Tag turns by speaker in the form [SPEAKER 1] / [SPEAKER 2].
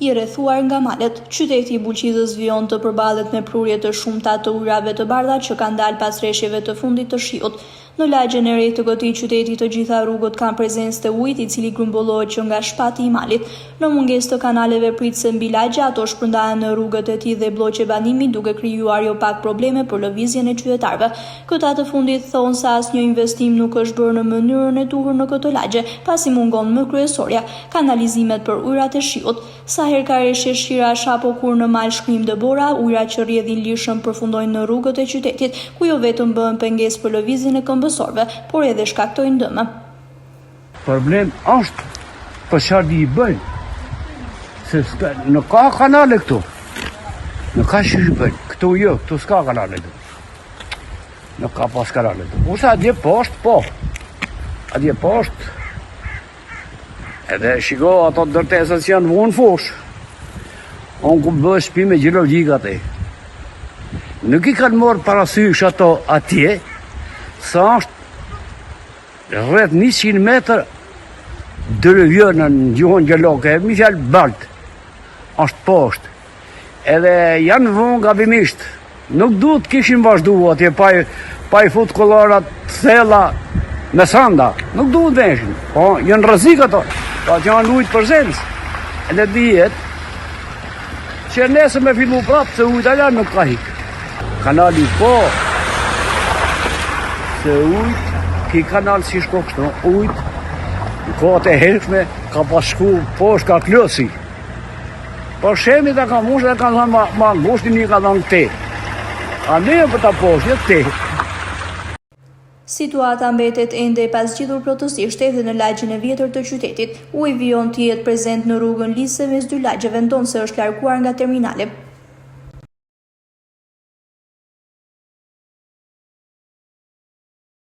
[SPEAKER 1] I rrethuar nga malet, qyteti i Bulqidhës vijon të përballet me prurje të shumta të ujrave të bardha që kanë dalë pas rreshjeve të fundit të shiut. Në lagjen e re të këtij qyteti të gjitha rrugët kanë prezencë të ujit I cili grumbullohet që nga shpati I malit. Në mungesë të kanaleve pritëse mbi lagje, ato shpërndahen në rrugët e tij dhe bloqe banimi duke krijuar jo pak probleme për lëvizjen e qytetarëve. Këta të fundit thonë se asnjë investim nuk është bërë në mënyrën e duhur në këtë lagje, pasi mungon më kryesorja, kanalizimet për ujrat e shiut. Sa herë ka rreshje shirash apo kur në mal shkrim dëbora, ujrat që rrjedhin lirshëm përfundojnë në rrugët e qytetit, ku jo vetëm bëhen pengesë për lëvizjen e këmbësorëve, por edhe shkaktojnë dëme.
[SPEAKER 2] Problem është për çfarë I bëjnë. Se nuk ka kanale këtu. Nuk ka çfarë bëjnë. Këtu jo, këtu s'ka kanale këtu. Nuk ka pas kanale këtu. Ose atje poshtë, po. Atje poshtë. Edhe shiko ato ndërtesat që janë vonë fush. Unë ku bëjë shtëpi me gjeologjik atë. Nuk I kanë marrë parasysh ato atje, sa është rreth 100 metër dërëvjën në gjuhën gjeoloke, mi fjalë balt, është poshtë. Edhe janë vonë gabimisht. Nuk duhet kishin vazhdu atje pa I fut kollorat thella me sanda. Nuk duhet veshin. Po, janë rrezik ato. Ka që janë ujtë për zens. Edhe dihet që nesër me fillu prapë se ujtë ala nuk ka hik. Kanali po, se ujtë, ki kanal si shko kështu, ujtë, në kohët e hershme, ka pas shku poshtë ka klosi. Po shemit e ka mushë dhe ka thonë ma ngushtin një ka thonë te. A ne për ta poshtë, te.
[SPEAKER 1] Situata mbetet ende pas zgjidhur protestisht edhe në lagjen e vjetër të qytetit. Uji vijon të jetë prezent në rrugën Lise mes dy lagjeve, ndonë se është larguar nga terminale.